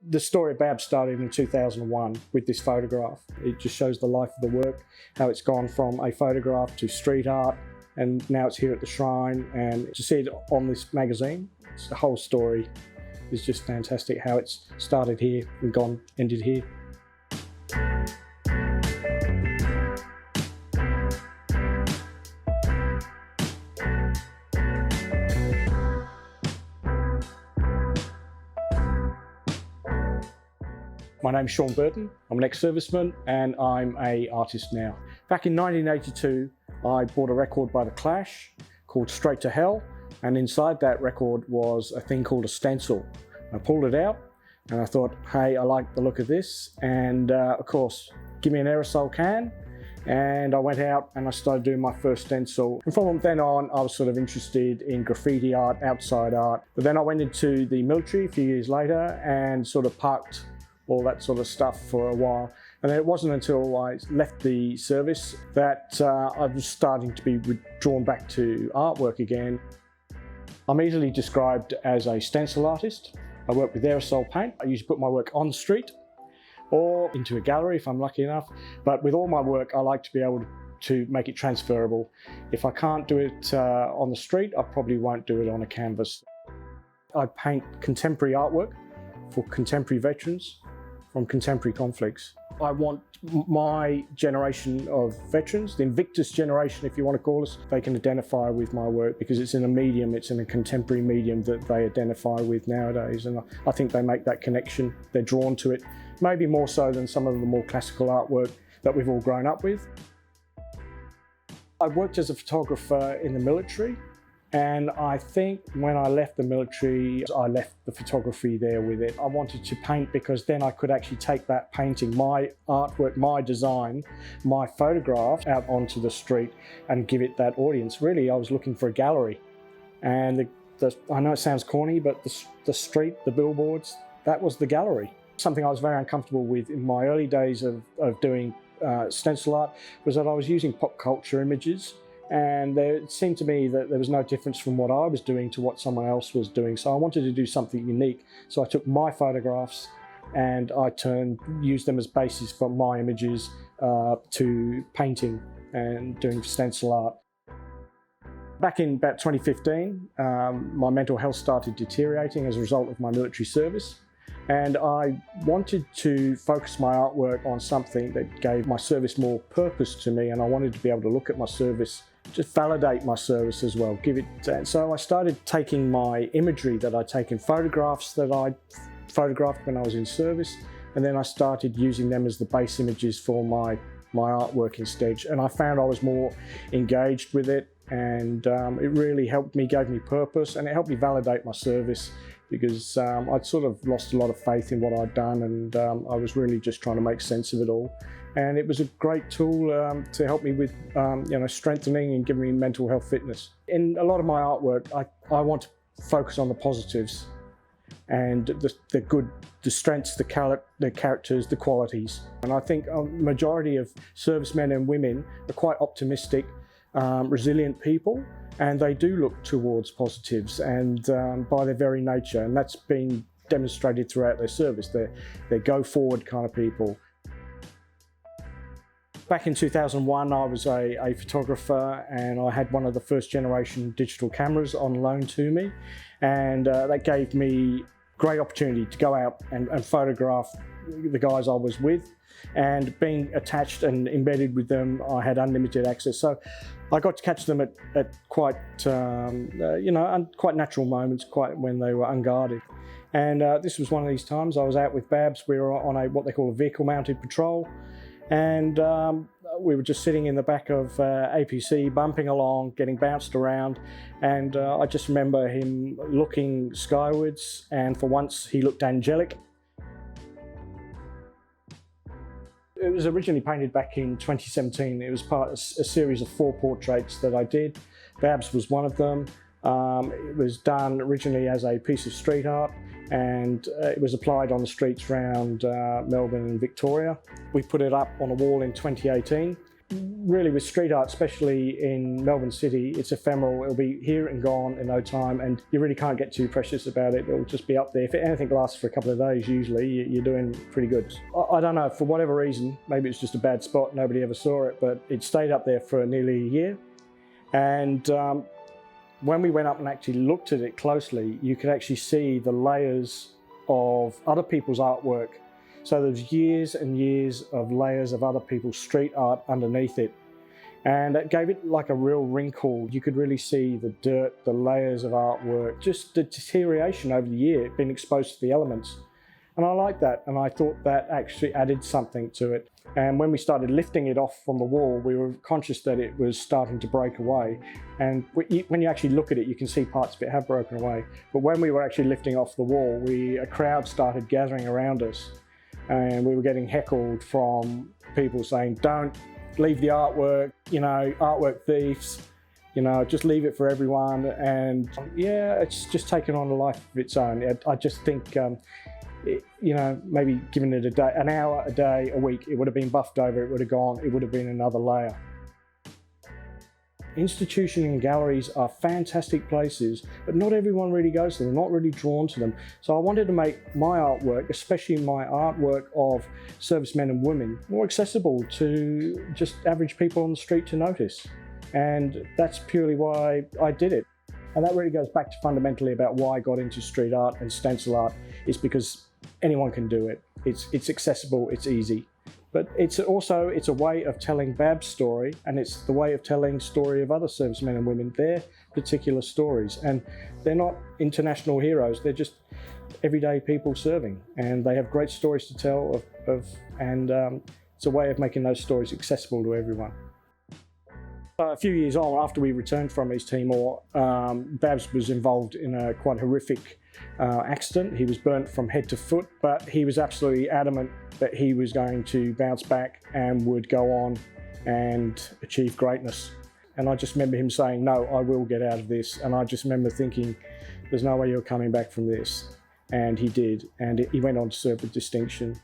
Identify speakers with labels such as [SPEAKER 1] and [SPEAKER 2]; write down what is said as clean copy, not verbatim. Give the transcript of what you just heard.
[SPEAKER 1] The story of Babs started in 2001 with this photograph. It just shows the life of the work, how it's gone from a photograph to street art, and now it's here at the Shrine, and to see it on this magazine, the whole story is just fantastic, how it's started here and ended here. My name's Sean Burton, I'm an ex-serviceman and I'm an artist now. Back in 1982, I bought a record by The Clash called Straight to Hell, and inside that record was a thing called a stencil. I pulled it out and I thought, hey, I like the look of this, and of course, give me an aerosol can, and I went out and I started doing my first stencil. And from then on, I was sort of interested in graffiti art, outside art. But then I went into the military a few years later and sort of parked all that sort of stuff for a while. And then it wasn't until I left the service that I was starting to be drawn back to artwork again. I'm easily described as a stencil artist. I work with aerosol paint. I usually put my work on the street or into a gallery if I'm lucky enough. But with all my work, I like to be able to make it transferable. If I can't do it on the street, I probably won't do it on a canvas. I paint contemporary artwork for contemporary veterans from contemporary conflicts. I want my generation of veterans, the Invictus generation if you want to call us, they can identify with my work because it's in a medium, it's in a contemporary medium that they identify with nowadays, and I think they make that connection, they're drawn to it, maybe more so than some of the more classical artwork that we've all grown up with. I worked as a photographer in the military, and I think when I left the military, I left the photography there with it. I wanted to paint because then I could actually take that painting, my artwork, my design, my photograph out onto the street and give it that audience. Really, I was looking for a gallery. And I know it sounds corny, but the street, the billboards, that was the gallery. Something I was very uncomfortable with in my early days of doing stencil art was that I was using pop culture images, and it seemed to me that there was no difference from what I was doing to what someone else was doing. So I wanted to do something unique. So I took my photographs and I used them as basis for my images to painting and doing stencil art. Back in about 2015, my mental health started deteriorating as a result of my military service. And I wanted to focus my artwork on something that gave my service more purpose to me, and I wanted to be able to look at my service, just validate my service as well, give it. And so I started taking my imagery that I'd taken, photographs that I photographed when I was in service, and then I started using them as the base images for my artwork instead. And I found I was more engaged with it, and it really helped me, gave me purpose, and it helped me validate my service, because I'd sort of lost a lot of faith in what I'd done, and I was really just trying to make sense of it all. And it was a great tool to help me with strengthening and giving me mental health fitness. In a lot of my artwork, I want to focus on the positives and the good, the strengths, the characters, the qualities. And I think a majority of servicemen and women are quite optimistic, resilient people, and they do look towards positives, and by their very nature, and that's been demonstrated throughout their service. They're go-forward kind of people. Back in 2001, I was a photographer, and I had one of the first generation digital cameras on loan to me, and that gave me great opportunity to go out and photograph the guys I was with, and being attached and embedded with them, I had unlimited access. So I got to catch them at quite, quite natural moments, quite when they were unguarded. And this was one of these times. I was out with Babs. We were on what they call a vehicle-mounted patrol, and we were just sitting in the back of APC, bumping along, getting bounced around, and I just remember him looking skywards, and for once he looked angelic. It was originally painted back in 2017. It was part of a series of 4 portraits that I did. Babs was one of them. It was done originally as a piece of street art, and it was applied on the streets around Melbourne and Victoria. We put it up on a wall in 2018, Really, with street art, especially in Melbourne City, it's ephemeral. It'll be here and gone in no time, and you really can't get too precious about it. It'll just be up there. If anything lasts for a couple of days, usually, you're doing pretty good. I don't know, for whatever reason, maybe it's just a bad spot, nobody ever saw it, but it stayed up there for nearly a year. And when we went up and actually looked at it closely, you could actually see the layers of other people's artwork. So there's years and years of layers of other people's street art underneath it. And it gave it like a real wrinkle. You could really see the dirt, the layers of artwork, just the deterioration over the year, being exposed to the elements. And I liked that, and I thought that actually added something to it. And when we started lifting it off from the wall, we were conscious that it was starting to break away. And when you actually look at it, you can see parts of it have broken away. But when we were actually lifting off the wall, a crowd started gathering around us. And we were getting heckled from people saying, don't leave the artwork, artwork thieves, just leave it for everyone. And yeah, it's just taken on a life of its own. I just think, maybe given it a day, an hour, a day, a week, it would have been buffed over, it would have gone, it would have been another layer. Institutions and galleries are fantastic places, but not everyone really goes to them, not really drawn to them. So I wanted to make my artwork, especially my artwork of servicemen and women, more accessible to just average people on the street to notice. And that's purely why I did it. And that really goes back to fundamentally about why I got into street art and stencil art, is because anyone can do it. It's accessible, it's easy. But it's a way of telling Bab's story, and it's the way of telling story of other servicemen and women, their particular stories. And they're not international heroes, they're just everyday people serving. And they have great stories to tell and it's a way of making those stories accessible to everyone. A few years on, after we returned from East Timor, Babs was involved in a quite horrific accident. He was burnt from head to foot, but he was absolutely adamant that he was going to bounce back and would go on and achieve greatness. And I just remember him saying, no, I will get out of this. And I just remember thinking, there's no way you're coming back from this. And he did, and he went on to serve with distinction.